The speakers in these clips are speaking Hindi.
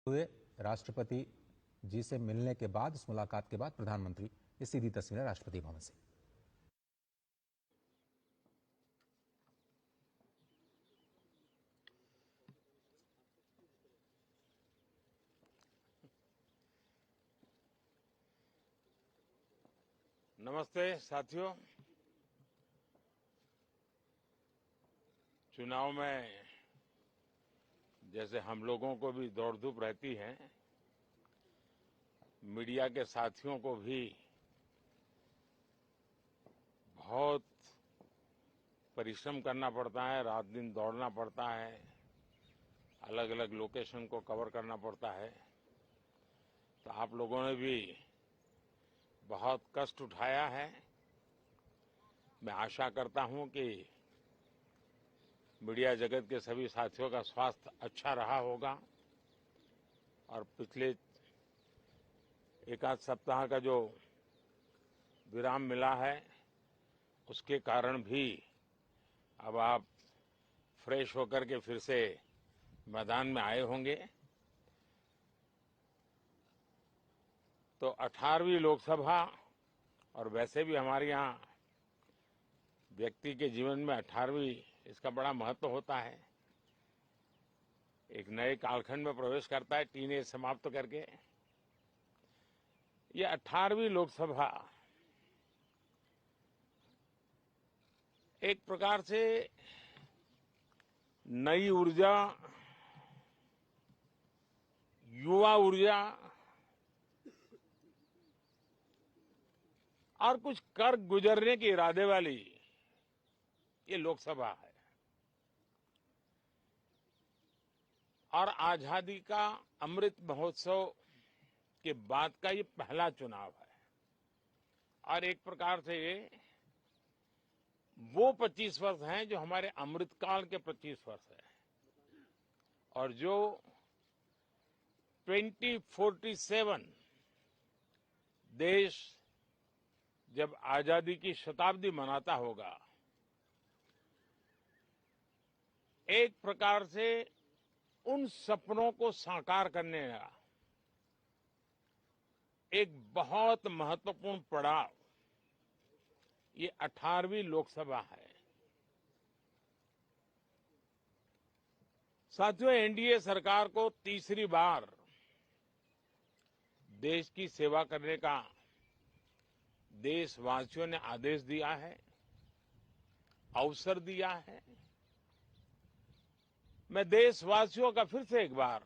हुए राष्ट्रपति जी से मिलने के बाद, इस मुलाकात के बाद प्रधानमंत्री, ये सीधी तस्वीरें राष्ट्रपति भवन से। नमस्ते साथियों। चुनाव में जैसे हम लोगों को भी दौड़ धूप रहती है, मीडिया के साथियों को भी बहुत परिश्रम करना पड़ता है, रात दिन दौड़ना पड़ता है, अलग अलग लोकेशन को कवर करना पड़ता है। तो आप लोगों ने भी बहुत कष्ट उठाया है। मैं आशा करता हूं कि मीडिया जगत के सभी साथियों का स्वास्थ्य अच्छा रहा होगा और पिछले एक आध सप्ताह का जो विराम मिला है उसके कारण भी अब आप फ्रेश होकर के फिर से मैदान में आए होंगे। तो 18वीं लोकसभा, और वैसे भी हमारे यहाँ व्यक्ति के जीवन में 18वीं इसका बड़ा महत्व होता है। एक नए कालखंड में प्रवेश करता है, टीनेज समाप्त करके। ये 18वीं लोकसभा एक प्रकार से नई ऊर्जा, युवा ऊर्जा और कुछ कर गुजरने के इरादे वाली ये लोकसभा है। और आजादी का अमृत महोत्सव के बाद का ये पहला चुनाव है। और एक प्रकार से ये वो 25 वर्ष हैं जो हमारे अमृतकाल के 25 वर्ष हैं, और जो 2047 देश जब आजादी की शताब्दी मनाता होगा, एक प्रकार से उन सपनों को साकार करने का एक बहुत महत्वपूर्ण पड़ाव ये 18वीं लोकसभा है। साथियों, एनडीए सरकार को तीसरी बार देश की सेवा करने का देशवासियों ने आदेश दिया है, अवसर दिया है। मैं देशवासियों का फिर से एक बार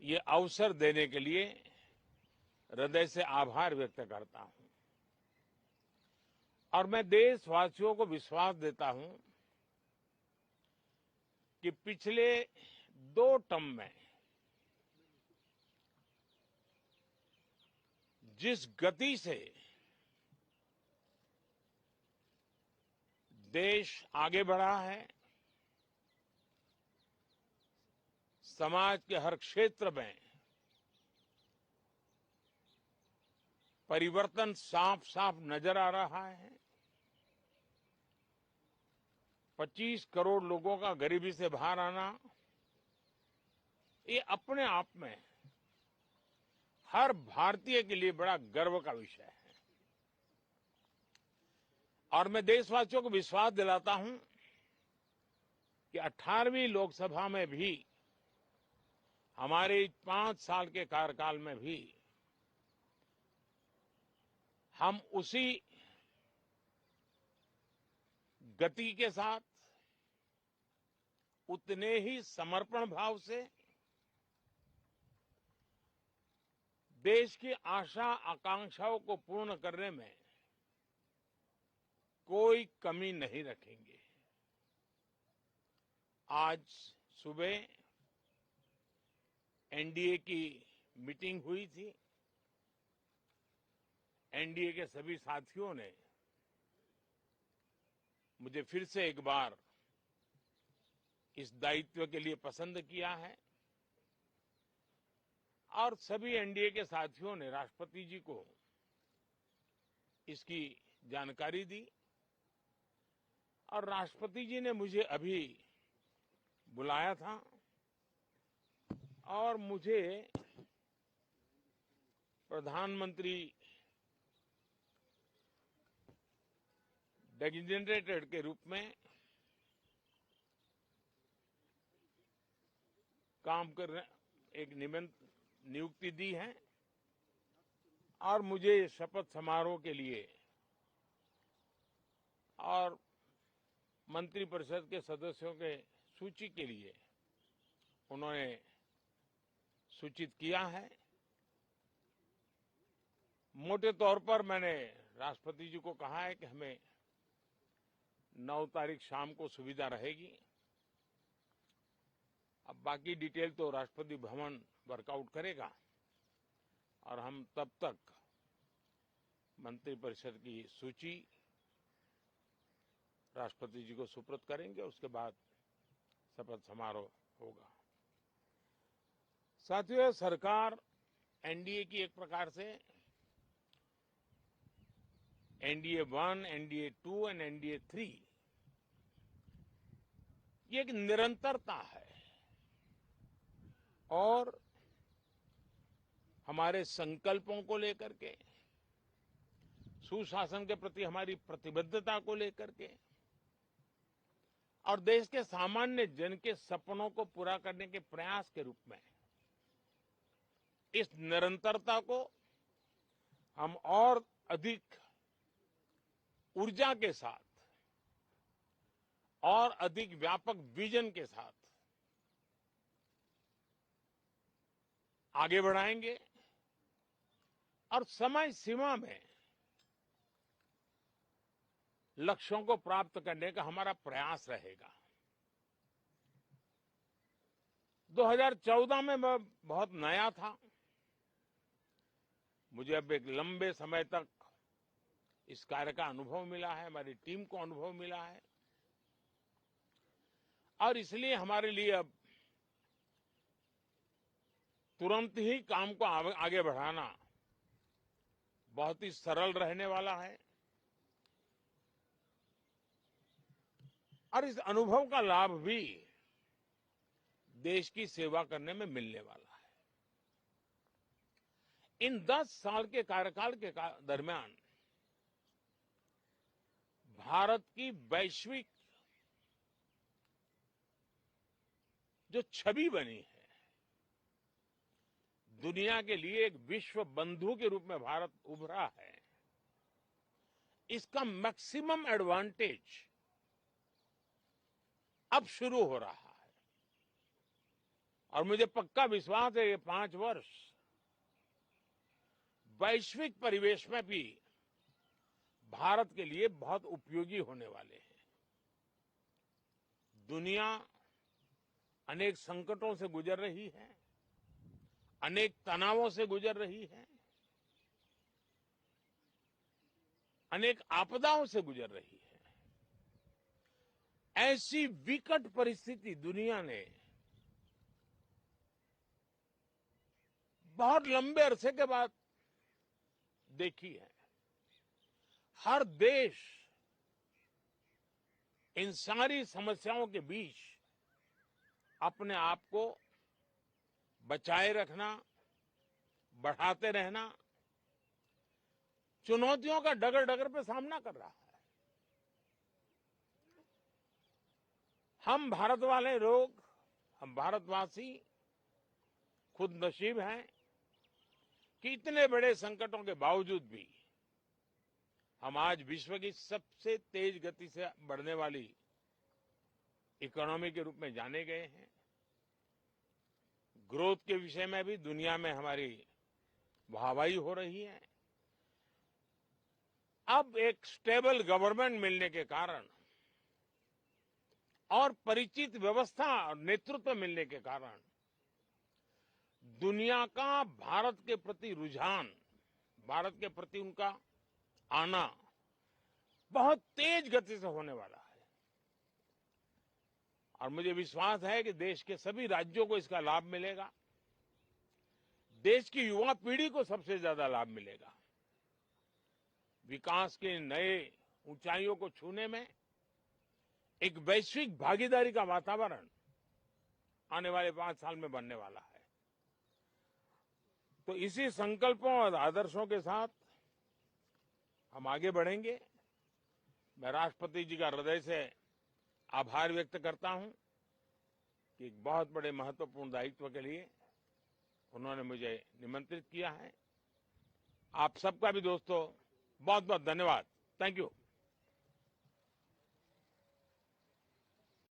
ये अवसर देने के लिए हृदय से आभार व्यक्त करता हूं। और मैं देशवासियों को विश्वास देता हूं कि पिछले 2 टर्म में जिस गति से देश आगे बढ़ा है, समाज के हर क्षेत्र में परिवर्तन साफ साफ नजर आ रहा है। 25 करोड़ लोगों का गरीबी से बाहर आना, ये अपने आप में हर भारतीय के लिए बड़ा गर्व का विषय है। और मैं देशवासियों को विश्वास दिलाता हूं कि 18वीं लोकसभा में भी, हमारे 5 साल के कार्यकाल में भी, हम उसी गति के साथ, उतने ही समर्पण भाव से देश की आशा आकांक्षाओं को पूर्ण करने में कोई कमी नहीं रखेंगे। आज सुबह एनडीए की मीटिंग हुई थी। एनडीए के सभी साथियों ने मुझे फिर से एक बार इस दायित्व के लिए पसंद किया है, और सभी एनडीए के साथियों ने राष्ट्रपति जी को इसकी जानकारी दी। और राष्ट्रपति जी ने मुझे अभी बुलाया था और मुझे प्रधानमंत्री डेजिग्नेटेड के रूप में काम कर एक नियुक्ति दी है और मुझे शपथ समारोह के लिए और मंत्रिपरिषद के सदस्यों के सूची के लिए उन्होंने सूचित किया है। मोटे तौर पर मैंने राष्ट्रपति जी को कहा है कि हमें 9 तारीख शाम को सुविधा रहेगी। अब बाकी डिटेल तो राष्ट्रपति भवन वर्कआउट करेगा और हम तब तक मंत्रिपरिषद की सूची राष्ट्रपति जी को सुपुर्द करेंगे। उसके बाद शपथ समारोह होगा। साथियों, सरकार एनडीए की एक प्रकार से एनडीए 1, एनडीए 2 और एनडीए 3 ये एक निरंतरता है और हमारे संकल्पों को लेकर के, सुशासन के प्रति हमारी प्रतिबद्धता को लेकर के और देश के सामान्य जन के सपनों को पूरा करने के प्रयास के रूप में इस निरंतरता को हम और अधिक ऊर्जा के साथ और अधिक व्यापक विजन के साथ आगे बढ़ाएंगे और समय सीमा में लक्ष्यों को प्राप्त करने का हमारा प्रयास रहेगा। 2014 में मैं बहुत नया था। मुझे अब एक लंबे समय तक इस कार्य का अनुभव मिला है, हमारी टीम को अनुभव मिला है और इसलिए हमारे लिए अब तुरंत ही काम को आगे बढ़ाना बहुत ही सरल रहने वाला है और इस अनुभव का लाभ भी देश की सेवा करने में मिलने वाला है। इन 10 साल के कार्यकाल के दरमियान भारत की वैश्विक जो छवि बनी है, दुनिया के लिए एक विश्व बंधु के रूप में भारत उभरा है, इसका मैक्सिमम एडवांटेज अब शुरू हो रहा है और मुझे पक्का विश्वास है ये 5 वर्ष वैश्विक परिवेश में भी भारत के लिए बहुत उपयोगी होने वाले हैं। दुनिया अनेक संकटों से गुजर रही है, अनेक तनावों से गुजर रही है, अनेक आपदाओं से गुजर रही है। ऐसी विकट परिस्थिति दुनिया ने बहुत लंबे अरसे के बाद देखी है। हर देश इन सारी समस्याओं के बीच अपने आप को बचाए रखना, बढ़ाते रहना, चुनौतियों का डगर डगर पे सामना कर रहा है। हम भारत वाले लोग, हम भारतवासी खुद नसीब हैं कि इतने बड़े संकटों के बावजूद भी हम आज विश्व की सबसे तेज गति से बढ़ने वाली इकोनॉमी के रूप में जाने गए हैं। ग्रोथ के विषय में भी दुनिया में हमारी वाहवाही हो रही है। अब एक स्टेबल गवर्नमेंट मिलने के कारण और परिचित व्यवस्था और नेतृत्व मिलने के कारण दुनिया का भारत के प्रति रुझान, भारत के प्रति उनका आना बहुत तेज गति से होने वाला है और मुझे विश्वास है कि देश के सभी राज्यों को इसका लाभ मिलेगा। देश की युवा पीढ़ी को सबसे ज्यादा लाभ मिलेगा। विकास के नए ऊंचाइयों को छूने में एक वैश्विक भागीदारी का वातावरण आने वाले 5 साल में बनने वाला है। तो इसी संकल्पों और आदर्शों के साथ हम आगे बढ़ेंगे। मैं राष्ट्रपति जी का हृदय से आभार व्यक्त करता हूं कि एक बहुत बड़े महत्वपूर्ण दायित्व के लिए उन्होंने मुझे निमंत्रित किया है। आप सबका भी दोस्तों बहुत बहुत धन्यवाद। Thank you.